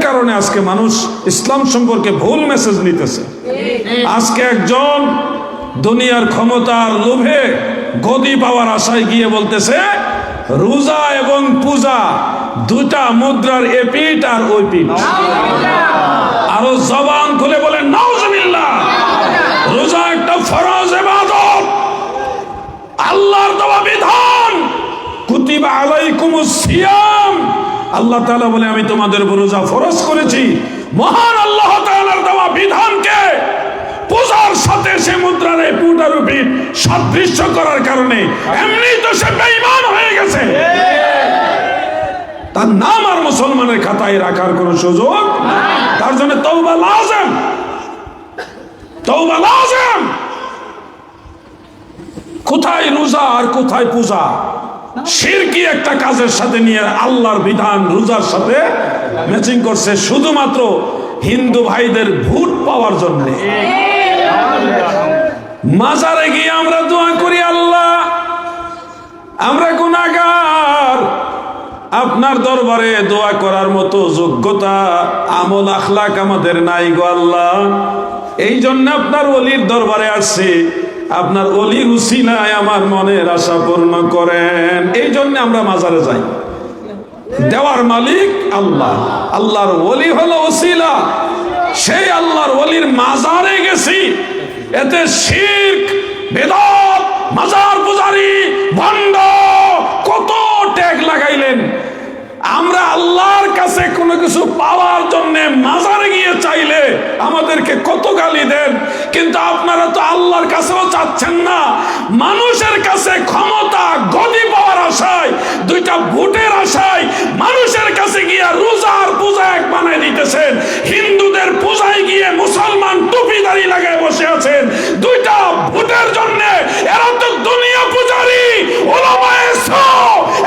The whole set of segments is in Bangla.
কারণে আজকে মানুষ ইসলাম সম্পর্কে ভুল মেসেজ নিতেছে। আজকে একজন দুনিয়ার ক্ষমতার লোভে গদি পাওয়ার আশায় গিয়ে বলতেছে রোজা এবং পূজা দুটা মুদ্রার এপিঠ আর ওই পিঠ। আরো জবান খুলে বলেন নাউজুবিল্লাহ। রোজা একটা ফরজ ইবাদত, আল্লাহর দেওয়া বিধান। কুতিবা আলাইকুমুস সিয়াম, আল্লাহ তাআলা বলে আমি তোমাদের উপর রোজা ফরজ করেছি। মহান আল্লাহ তাআলার দেওয়া বিধানকে পূজার সাথে সে মুদ্রার এপিঠ আর ওই পিঠ সাদৃশ্য করার কারণে এমনি তো সে বেঈমান হয়ে গেছে। তার নাম আর মুসলমানের খাতায় রাখার কোন সুযোগ নাই। তার জন্য তওবা লাজিম, তওবা লাজিম। কোথায় রোজা আর কোথায় পূজা? শিরকি একটা কাজের সাথে নিয়ে আল্লাহর বিধান রোজার সাথে ম্যাচিং করছে শুধুমাত্র হিন্দু ভাইদের ভোট পাওয়ার জন্য। মাজারে গিয়ে আমরা দোয়া করি, আল্লাহ আমরা গুনাহগার, আপনার দরবারে দোয়া করার মতো যোগ্যতা আমল আখলাক আমাদের নাই গো আল্লাহ। এই জন্য আপনার ওলির দরবারে আসছি, আপনার ওলির উসিলায় আমার মনের আশা পূর্ণ করেন। এই জন্য আমরা মাজারে যাই। দেওয়ার মালিক আল্লাহ, আল্লাহর ওলি হলো উসিলা। সেই আল্লাহর ওলির মাজারে গেছি, এতে শিরক বেদাত মাজার পূজারি ভণ্ড কত ট্যাগ লাগাইলেন। আমরা আল্লাহর কাছে কোনো কিছু পাওয়ার জন্য মাজারে গিয়ে চাইলে আমাদেরকে কত গালি দেন, কিন্তু আপনারা তো আল্লাহর কাছেও চাচ্ছেন না। মানুষের কাছে ক্ষমতা গদি পাওয়ার আশায়, দুইটা ভোটের আশায় মানুষের কাছে গিয়ে রোজা আর পূজা এক বানায় দিতেছেন। হিন্দুদের পূজায় গিয়ে মুসলমান টুপি দাড়ি লাগায় বসে আছেন দুইটা ভোটের জন্য। এরা তো দুনিয়া পূজারি, ওলামায়ে সু,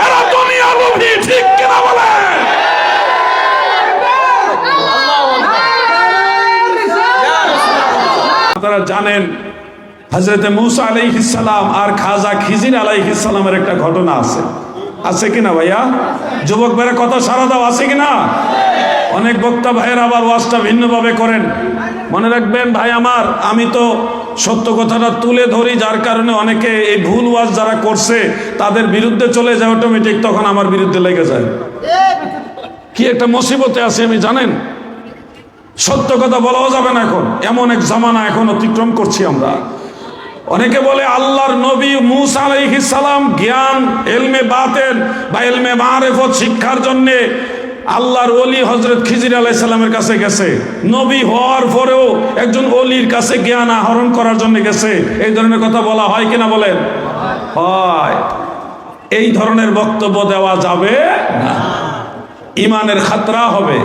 এরা দুনিয়া লোভী, ঠিক কিনা বলেন? আপনারা জানেন হযরত মূসা আলাইহিস সালাম আর খাজা খিজির আলাইহিস সালামের একটা ঘটনা আছে, আছে কিনা ভাইয়া? যুবক ভাইরা কথা সারা দাও, আছে কিনা? অনেক বক্তা ভাইয়েরা আবার ওয়াজটা ভিন্নভাবে করেন। মনে রাখবেন ভাই আমার, আমি তো সত্য কথাটা তুলে ধরি, যার কারণে অনেকে এই ভুল ওয়াজ যারা করছে তাদের বিরুদ্ধে চলে যায় অটোমেটিক, তখন আমার বিরুদ্ধে লেগে যায়। কি একটা মুসিবতে আছে আমি জানেন। সত্য কথা বলাও যাবে না এখন, এমন এক জামানা এখন অতিক্রম করছি আমরা। অনেকে বলে আল্লাহর নবী মূসা আলাইহিস সালাম জ্ঞান ইলমে বাতিন বা ইলমে মারিফত শিক্ষার জন্য আল্লাহর ওলি হযরত খিজির আলাইহিস সালামের কাছে গেছে। নবী হওয়ার পরেও একজন ওলির কাছে জ্ঞান আহরণ করার জন্য গেছে। এই ধরনের কথা বলা হয় কিনা বলেন? হয়। এই ধরনের বক্তব্য দেওয়া যাবে না। ইমানের খাতরা হবে,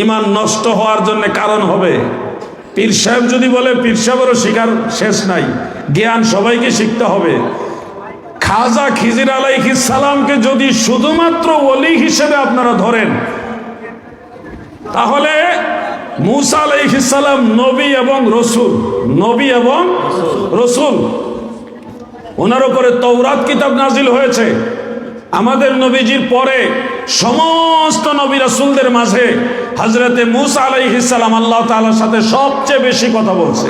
ইমান নষ্ট হওয়ার জন্য কারণ হবে। পীর সাহেব যদি বলে, পীর সাহেবেরও শিখার শেষ নাই, জ্ঞান সবাইকে শিখতে হবে। খাজা খিজির আলাইহিস সালামকে যদি শুধুমাত্র ওলি হিসেবে আপনারা ধরেন, তাহলে মূসা আলাইহিস সালাম নবী এবং রসুল, নবী এবং রসুল। ওনার উপরে তওরাত কিতাব নাজিল হয়েছে। আমাদের নবীজির পরে সমস্ত নবী রাসূলদের মাঝে হযরতে মূসা আলাইহিস সালাম আল্লাহ তাআলার সাথে সবচেয়ে বেশি কথা বলছে।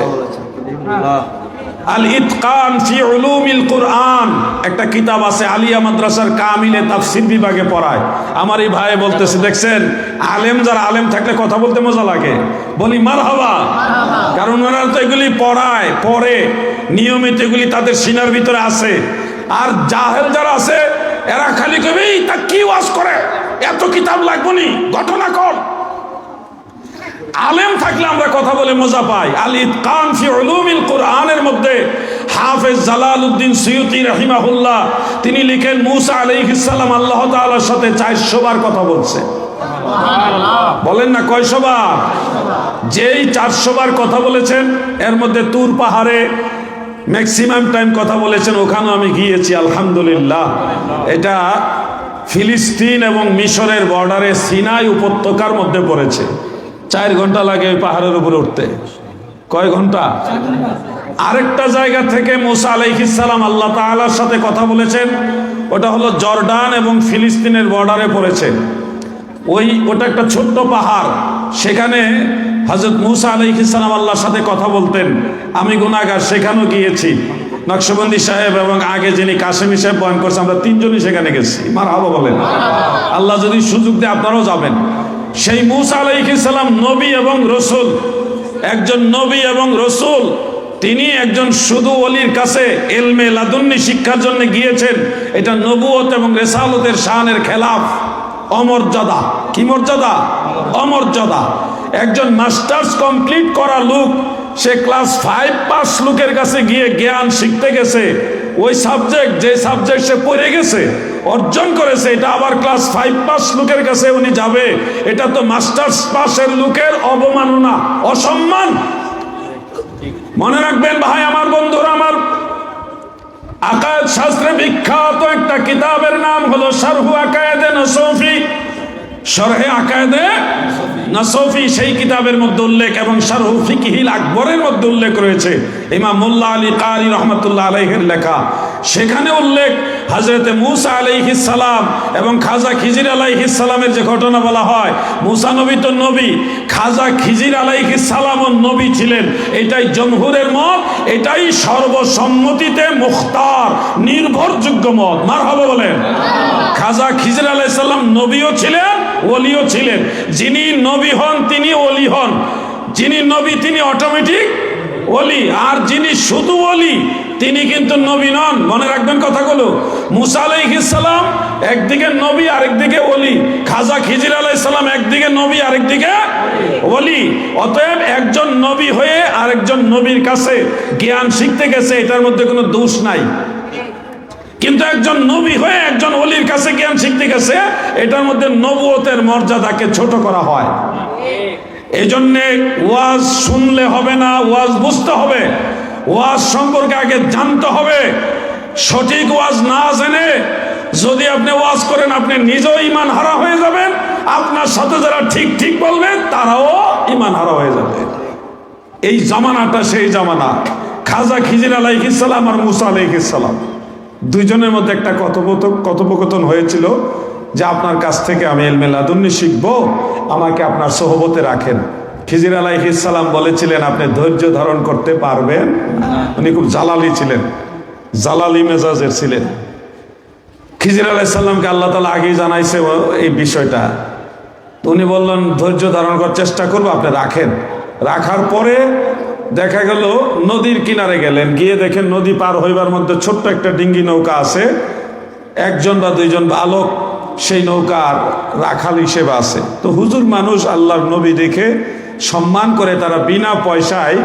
আল ইতকান ফি উলুমিল কুরআন একটা কিতাব আছে, আলিয়া মাদ্রাসার কামিলে তাফসীর বিভাগে পড়ায়। আমার এই ভাই বলতেছে, দেখছেন আলেম যারা, আলেম থাকলে কথা বলতে মজা লাগে। বলি মারহাবা, কারণ ওনারা তো এগুলি পড়ায়, পড়ে নিয়মিত, এগুলি তাদের সিনার ভিতরে আছে। আর জাহেল যারা আছে এরা খালি কবি তা কি ওয়াজ করে, এত কিতাব লাগবে নি, ঘটনা কর। আলেম থাকলে আমরা কথা বলে মজা পাই। আল ইতকান ফি উলুমিল কুরআনের মধ্যে হাফেজ জালালউদ্দিন সুয়ুতী রাহিমাহুল্লাহ তিনি লিখেন, মূসা আলাইহিস সালাম আল্লাহ তাআলার সাথে 400 বার কথা বলছে। বলেন না কয়শো বার? যেই 400 বার কথা বলেছেন, এর মধ্যে তুর পাহাড়ে ম্যাক্সিমাম টাইম কথা বলেছেন, ওখানে আমি গিয়েছি আলহামদুলিল্লাহ। এটা ফিলিস্তিন এবং মিশরের বর্ডারে সিনাই উপত্যকার মধ্যে পড়েছে। 4 ঘন্টা লাগে ওই পাহাড়ের উপরে উঠতে। কয় ঘন্টা? আরেকটা জায়গা থেকে মূসা আলাইহিস সালাম আল্লাহ তাআলার সাথে কথা বলেছেন, ওটা হলো জর্ডান এবং ফিলিস্তিনের বর্ডারে পড়েছে। ওটা একটা ছোট্ট পাহাড়, সেখানে হযরত মূসা আলাইহিস সালাম আল্লাহর সাথে কথা বলতেন। আমি গুনাহগার, সেখানেও গিয়েছি। নকশবন্দি সাহেব এবং আগে যিনি কাশেমি সাহেব বয়ান করছে, আমরা তিনজনই সেখানে গেছি। মারহাবা বলেন। আল্লাহ যদি সুযোগ দেয় আপনারাও যাবেন। সেই মূসা আলাইহিস সালাম নবী এবং রসুল, একজন নবী এবং রসুল। তিনি একজন শুধু ওলির কাছে ইলমে লাদুন্নি শিক্ষার জন্য গিয়েছেন। এটা নবুয়ত এবং রিসালতের শানের খেলাফ, অমর্যাদা। কি মর্যাদা? অমর্যাদা। একজন মাস্টার্স কমপ্লিট করা লোক, সে ক্লাস 5 পাস লোকের কাছে গিয়ে জ্ঞান শিখতে গেছে। ওই সাবজেক্ট, যে সাবজেক্ট সে পড়ে গেছে, অর্জন করেছে, এটা আবার ক্লাস 5 পাস লোকের কাছে উনি যাবে, এটা তো মাস্টার্স পাসের লোকের অবমাননা, অসম্মান। মনে রাখবেন ভাই আমার, বন্ধুরা আমার, আকায়েদ শাস্ত্রে বিখ্যাত একটা কিতাবের নাম হলো শারহু আকায়েদে নসফি। শরহে আকায়েদে নসফি, সেই কিতাবের মধ্যে উল্লেখ, এবং শারহু ফিকহিল আকবরের মধ্যে উল্লেখ রয়েছে, ইমাম মোল্লা আলী কারি রহমাতুল্লাহ আলাইহির লেখা। সেখানে উল্লেখ, হযরতে মূসা আলাইহিস সালাম এবং খাজা খিজির আলাইহিস সালামের যে ঘটনা বলা হয়, মূসা নবী তো নবী, খাজা খিজির আলাইহিস সালামও নবী ছিলেন। এটাই জমহুরের মত, এটাই সর্বসম্মতিতে মুখতার নির্ভরযোগ্য মত। মারহাবা বলেন। খাজা খিজির আলাইহিস সালাম নবীও ছিলেন, ওলিও ছিলেন। যিনি নবী হন তিনি ওলি হন, যিনি নবী তিনি অটোমেটিক ওলি, আর যিনি শুধু ওলি তিনি কিন্তু নবী নন। মনে রাখবেন কথাগুলো। মূসা আলাইহিস সালাম একদিকে নবী, আরেকদিকে ওলি। খাজা খিজির আলাইহিস সালাম একদিকে নবী, আরেকদিকে ওলি। অতএব একজন নবী হয়ে আরেকজন নবীর কাছে জ্ঞান শিখতে গেছে, এটার মধ্যে কোনো দোষ নাই। কিন্তু একজন নবী হয়ে একজন ওলির কাছে জ্ঞান শিখতে গেছে, এটার মধ্যে নবুয়তের মর্যাদাকে ছোট করা হয়। এই জন্যে ওয়াজ শুনলে হবে না, ওয়াজ বুঝতে হবে। ওয়াজ সম্পর্কে আগে জানতে হবে। সঠিক ওয়াজ না জেনে যদি আপনি ওয়াজ করেন, আপনি নিজেও ঈমান হারা হয়ে যাবেন, আপনার সাথে যারা ঠিক ঠিক বলবেন তারাও ঈমান হারা হয়ে যাবে। এই জামানাটা সেই জামানা। খাজা খিজির আলাইহিস সালাম আর মূসা আলাইহিস সালাম দুইজনের মধ্যে একটা কথোপকথন হয়েছিল যে আপনার কাছ থেকে আমি ইলমে লাদুন্নি শিখবো, আমাকে আপনার সোহবতে রাখেন। খিজির আলাইহিস সালাম বলেছিলেন, আপনি ধৈর্য ধারণ করতে পারবেন? উনি খুব জালালি ছিলেন, জালালি মেজাজের ছিলেন। খিজির আলাইহিস সালামকে আল্লাহ তাআলা আগেই জানাইছে এই বিষয়টা। তো উনি বললেন, ধৈর্য ধারণ করার চেষ্টা করবো, আপনি রাখেন। রাখার পরে দেখা গেল নদীর কিনারে গেলেন, গিয়ে দেখেন নদী পার হইবার মধ্যে ছোট্ট একটা ডিঙ্গি নৌকা আছে। একজন বা দুইজন বালক সেই নৌকার রাখাল হিসেবে আছে। তো হুজুর মানুষ, আল্লাহর নবী দেখে সম্মান করে তারা বিনা পয়সায়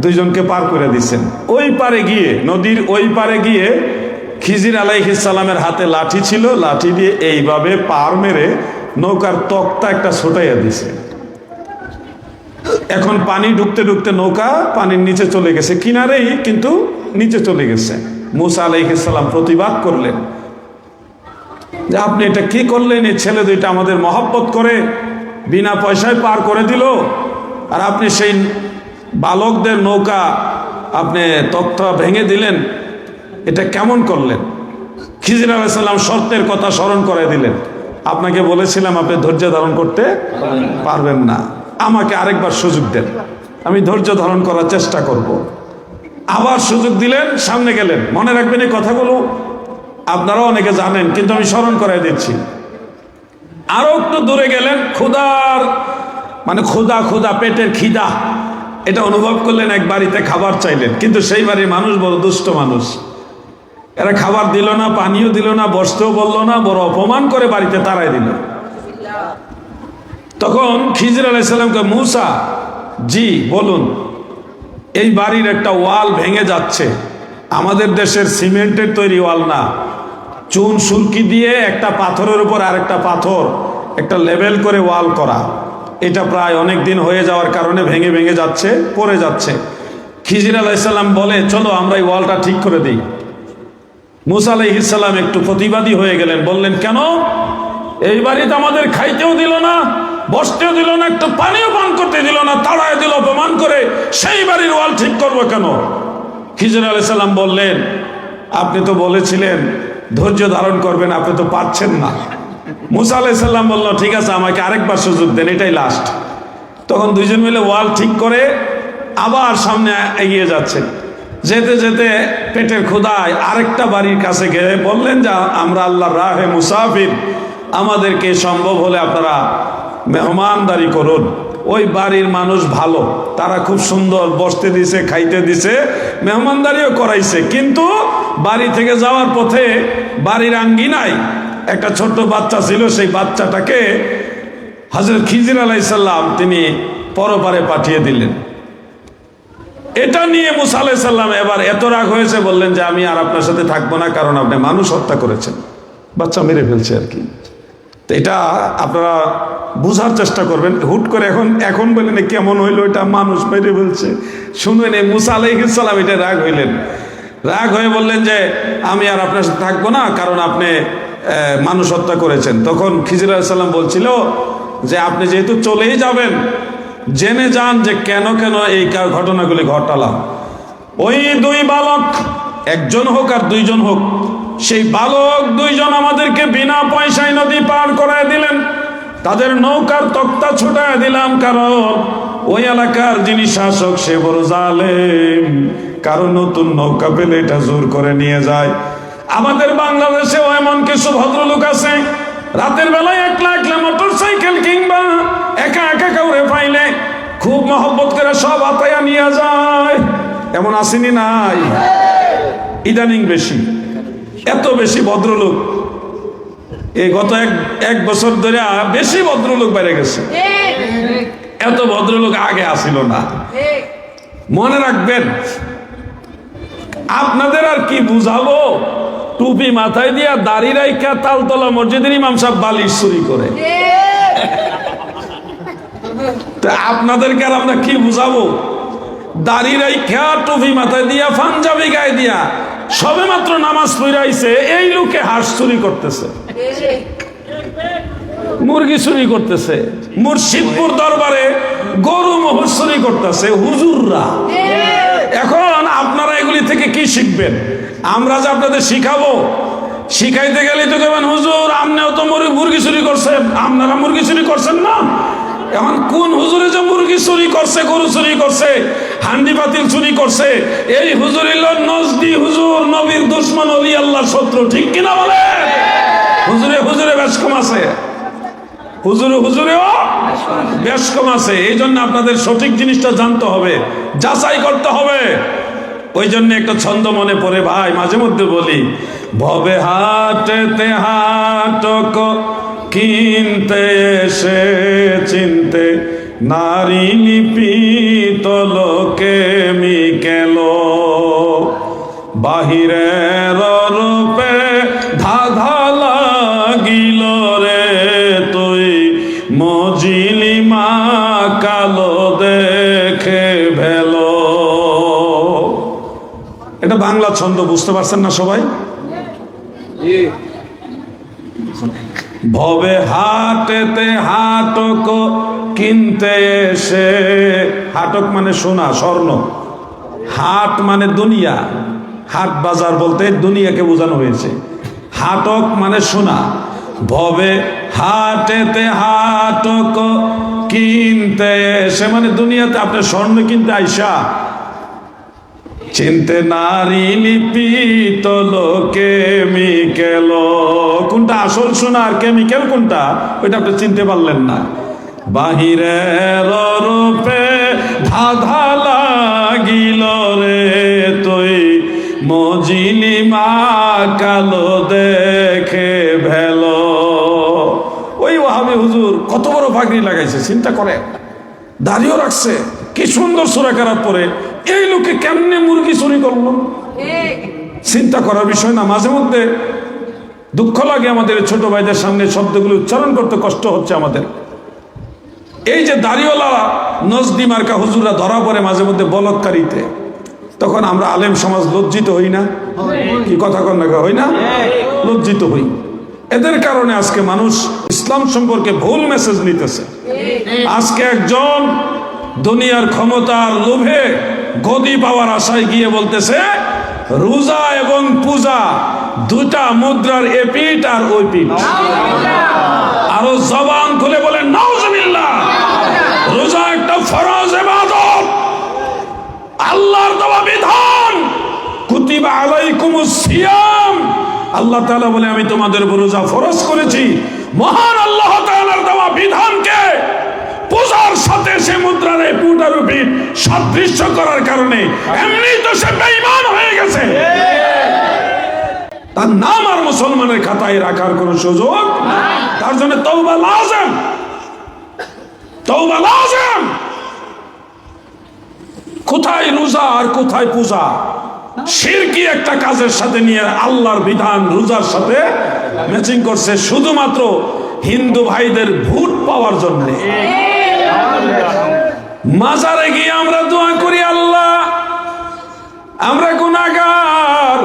দুইজনকে পার করে দিচ্ছেন। ওই পারে গিয়ে, নদীর ওই পারে গিয়ে খিজির আলাইহিস সালামের হাতে লাঠি ছিল, লাঠি দিয়ে এইভাবে পার মেরে নৌকার তক্তা একটা ছোটাইয়া দিছে। এখন পানি ঢুকতে ঢুকতে নৌকা পানির নিচে চলে গেছে, কিনারেই কিন্তু নিচে চলে গেছে। মূসা আলাইহিস সালাম প্রতিবাদ করলেন যে আপনি এটা কি করলেন? এই ছেলে দুইটা আমাদের মহব্বত করে বিনা পয়সায় পার করে দিল, আর আপনি সেই বালকদের নৌকা আপনি তক্তা ভেঙে দিলেন, এটা কেমন করলেন? খিজির আলাইহিস সালাম শর্তের কথা স্মরণ করে দিলেন, আপনাকে বলেছিলাম আপনি ধৈর্য ধারণ করতে পারবেন না, আমাকে আরেকবার সুযোগ দেন, আমি ধৈর্য ধারণ করার চেষ্টা করব। আবার সুযোগ দিলেন, সামনে গেলেন। মনে রাখবেন এই কথাগুলো, আপনারাও অনেকে জানেন, কিন্তু আমি স্মরণ করাই দিচ্ছি। আরো একটু দূরে গেলেন, ক্ষুধা পেটের খিদা এটা অনুভব করলেন, এক বাড়িতে খাবার চাইলেন, কিন্তু সেই বাড়ির মানুষ বড় দুষ্ট মানুষ, এরা খাবার দিল না, পানিও দিল না, বসতেও বললো না, বড় অপমান করে বাড়িতে তাড়াই দিল। তখন খিজির আলাইহিস সালামকে, মূসা জি বলুন, এই বাড়ির একটা ওয়াল ভেঙে যাচ্ছে, আমাদের দেশের সিমেন্টের তৈরি ওয়াল না, চুন সুরকি দিয়ে একটা পাথরের উপর আরেকটা পাথর একটা লেভেল করে ওয়াল করা, এটা প্রায় অনেক দিন হয়ে যাওয়ার কারণে ভেঙে ভেঙে যাচ্ছে, পড়ে যাচ্ছে। খিজির আলাইহিস সালাম বলে, চলো আমরা এই ওয়ালটা ঠিক করে দিই। মূসা আলাইহিস সালাম একটু প্রতিবাদী হয়ে গেলেন, বললেন, কেন? এই বাড়িতে আমাদের খাইতেও দিল না, বসতেও দিল না, একটু পানিও পান করতে দিল না, তাড়ায় দিল অপমান করে, সেই বাড়ির ওয়াল ঠিক করবো কেন? খিজির আলাইহিস সালাম বললেন, আপনি তো বলেছিলেন ধৈর্য ধারণ করবেন, আপনি তো পারছেন না, মুসা আলাইহিস সালাম বলল, ঠিক আছে আমাকে আরেকবার সুযোগ দেন, এটাই লাস্ট। তখন দুইজন মিলে ওয়াল ঠিক করে আবার সামনে এগিয়ে যাচ্ছে। যেতে যেতে পেটের ক্ষুধায় আরেকটা বাড়ির কাছে গিয়ে বললেন যে আমরা আল্লাহর রাহে মুসাফির, আমাদেরকে সম্ভব হলে আপনারা মেহমানদারি করুন। ওই বাড়ির মানুষ ভালো, তারা খুব সুন্দর বসতে দিছে, খাইতে দিছে, মেহমানদারিও করাইছে। কিন্তু বাড়ি থেকে যাওয়ার পথে বাড়ির আঙ্গিনায় একটা ছোট্ট বাচ্চা ছিল, সেই বাচ্চাটাকে হযরত খিজির আলাইহিস সালাম তিনি পরপারে পাঠিয়ে দিলেন। এটা নিয়ে মুসা আলাইহিস সালাম এবার এত রাগ হয়েছে, বললেন যে আমি আর আপনার সাথে থাকবো না, কারণ আপনি মানুষ হত্যা করেছেন, বাচ্চা মেরে ফেলছে আর কি। তো এটা আপনারা বুঝার চেষ্টা করবেন। হুট করে এখন বলেন কেমন হইলো, এটা মানুষ মেরে ফেলছে। শুনবেন এই মুসা আলাইহিস সালাম এটা রাগ হইলেন, রাগ হয়ে বললেন যে আমি আর আপনার সাথে থাকবো না, কারণ আপনি মানুষ হত্যা করেছেন। তখন খিজির আলাইহিস সালাম বলছিল যে আপনি যেহেতু চলেই যাবেন, জেনে যান যে কেন কেন এই ঘটনাগুলি ঘটালাম। ওই দুই বালক, একজন হোক আর দুইজন হোক, সেই বালক দুইজন আমাদেরকে বিনা পয়সায় নদী পার করায় দিলেন, তাদের নৌকার তক্তা ছুটায় দিলাম, কারণ ওই এলাকার যিনি শাসক সে বড় জালেম, কারণ নতুন নৌকা পেলে এটা জোর করে নিয়ে যায়। আমাদের বাংলাদেশেও এমন কিছু ভদ্রলোক আছে, রাতের বেলায় একলা একলা মোটর সাইকেল কিংবা একা একা কাউরে পাইলে খুব মহব্বত করে সব আতায়া নিয়ে যায়। এমন আসেনি? নাই? ইদানিং বেশি, এত বেশি ভদ্রলোক, এই গত এক বছর ধরে বেশি ভদ্রলোক বেড়ে গেছে। এত ভদ্রলোক আগে আসিল না। মনে রাখবেন, আপনাদের আর কি বুঝাবো, টুপি মাথায় দিয়া দাড়ি রাইখা তালতলা মসজিদের ইমাম সাহেব বালিশ চুরি করে, তা আপনাদেরকে আর আমরা কি বুঝাবো? দাড়ি রাইখা টুপি মাথায় দিয়া পাঞ্জাবি গায়ে দিয়া সবে মাত্র নামাজ পড়াইছে, এই লোকে হাঁস চুরি করতেছে, মুরগি চুরি করতেছে, মুর্শিদপুর দরবারে গরু মোহর চুরি করতেছে হুজুররা। এখন আপনারা এগুলি থেকে কি শিখবেন? আমরা যে আপনাদের শিখাবো, শিখাইতে গেলে তো কেমন হুজুর আপনিও তো মুরগি চুরি করছেন, আপনারা মুরগি চুরি করছেন না। এখন কোন হুজুরে যে মুরগি চুরি করছে, গরু চুরি করছে, হান্ডি পাতিল চুরি করছে, এই হুজুর হইল নজদি হুজুর, নবীর দুশ্মন, ওলি আল্লাহর শত্রু, ঠিক কিনা বলে? হুজুরে হুজুরে বেশ কম আছে, হুজুরেও বেশ কম আছে। এই জন্য আপনাদের সঠিক জিনিসটা জানতে হবে, যাচাই করতে হবে। ওই জন্য একটা ছন্দ মনে পড়ে ভাই, মাঝে মধ্যে বলি, ভবে হাটেতে হাটক কিনতে এসে চিনতে নারী লিপিত লোকে মিকেল, বাহিরের রূপে ধাঁধা লাগিল রে তুই, মজিলি মা কালো দেখে ভেলো। এটা বাংলা ছন্দ, বুঝতে পারছেন না সবাই? ভবে হাটেতে হাটক কিনতে এসে, হাটক মানে সোনা স্বর্ণ, হাট মানে দুনিয়া, হাট বাজার বলতে দুনিয়াকে বোঝানো হয়েছে, হাটক মানে সোনা। ভবে হাটেতে হাটক কিনতে এসে মানে দুনিয়াতে আপনি স্বর্ণ কিনতে আইসা, চিনতে নারী লিপিত কেমিক্যাল, কোনটা আসল সোনা আর কেমিক্যাল কোনটা ওইটা আপনি চিনতে পারলেন না। বাহিরের রূপে ধাঁধা লাগিল রে তুই, মজিলি মা কালো দেখে ভেলো। ওই ওয়াহাবি হুজুর কত বড় পাগড়ি লাগাইছে চিন্তা করে, দাড়িও রাখছে, কি সুন্দর সূরা কেরাত পড়ে, এই লোকে কেমনে মুরগি চুরি করলো? চিন্তা করার বিষয় না। মাঝে মধ্যে দুঃখ লাগে আমাদের ছোট ভাইদের সামনে শব্দগুলো উচ্চারণ করতে কষ্ট হচ্ছে আমাদের। এই যে দাড়িওয়ালা নজদি মার্কা হুজুররা ধরা পড়ে মাঝে মধ্যে বলৎকারিতে, তখন আমরা আলেম সমাজ লজ্জিত হই না? কি কথা কন না, হই না? লজ্জিত হই। এদের কারণে আজকে মানুষ ইসলাম সম্পর্কে ভুল মেসেজ নিতেছে। আজকে একজন দুনিয়ার ক্ষমতার লোভে গদি পাওয়ার আশায় গিয়ে বলতেছে রোজা এবং পূজা দুটা মুদ্রার এপিঠ আর ওই পিঠ। আরো জবান খুলে বলেন নাউজুবিল্লাহ। রোজা একটা ফরজ ইবাদত, আল্লাহর দেওয়া বিধান। কুতিবা আলাইকুমুস সিয়াম, আল্লাহ তাআলা বলে আমি তোমাদের উপর রোজা ফরজ করেছি। মহান আল্লাহ তাআলার দেওয়া বিধানকে পূজার সাথে সে মুদ্রার এপিঠ আর ওই পিঠ সাদৃশ্য করার কারণে এমনি তো সে বেঈমান হয়ে গেছে। তার নাম আর মুসলমানের খাতায় রাখার কোন সুযোগ নাই। তার জন্য তওবা লাজিম, তওবা লাজিম। কোথায় রোজা আর কোথায় পূজা? শিরকি একটা কাজের সাথে নিয়ে আল্লাহর বিধান রোজার সাথে ম্যাচিং করছে শুধুমাত্র হিন্দু ভাইদের ভোট পাওয়ার জন্য। মাজারে গিয়ে আমরা দোয়া করি, আল্লাহ আমরা গুনাহগার,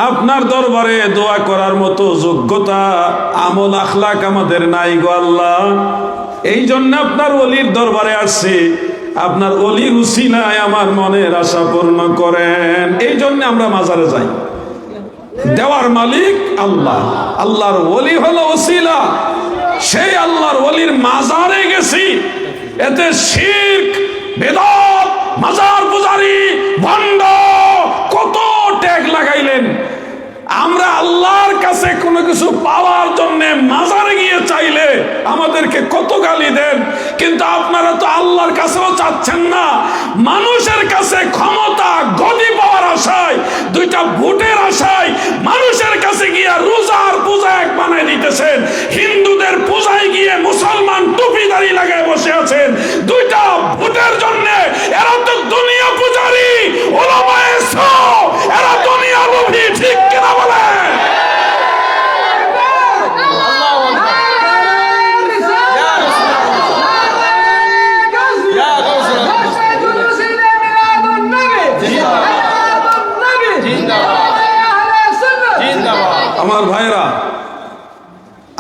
আপনার দরবারে দোয়া করার মতো যোগ্যতা আমল আখলাক আমাদের নাই গো আল্লাহ। এই জন্য আপনার ওলির দরবারে আসছি, আপনার ওলির উসিলায় আমার মনের আশা পূর্ণ করেন। এই জন্য আমরা মাজারে যাই। দেওয়ার মালিক আল্লাহ, আল্লাহর ওলি হলো ওসিলা। সেই আল্লাহর ওলির মাজারে গেছি, এতে শিরক বেদাত মাজার পূজারি ভণ্ড কত ট্যাগ লাগাইলেন। আমরা আল্লাহর কাছে কোনো কিছু পাওয়ার জন্য মাজারে গিয়ে চাইলে আমাদেরকে কত গালি দেন, কিন্তু আপনারা তো আল্লাহর কাছেও চাচ্ছেন না। মানুষের কাছে ক্ষমতা গদি পাওয়ার আশায়, দুইটা ভোটের আশায় মানুষের কাছে গিয়ে রোজা আর পূজা এক বানায় দিতেছেন। হিন্দুদের পূজায় গিয়ে মুসলমান টুপি দাড়ি লাগায় বসে আছেন দুইটা ভোটের জন্য। এরা তো দুনিয়া পূজারি, ওলামায়ে সু, এরা দুনিয়া লোভী, ঠিক কিনা বলে? আমার ভাইরা,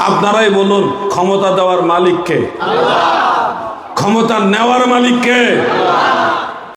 আপনারাই বলুন ক্ষমতা দেওয়ার মালিক কে? ক্ষমতা নেওয়ার মালিক কে?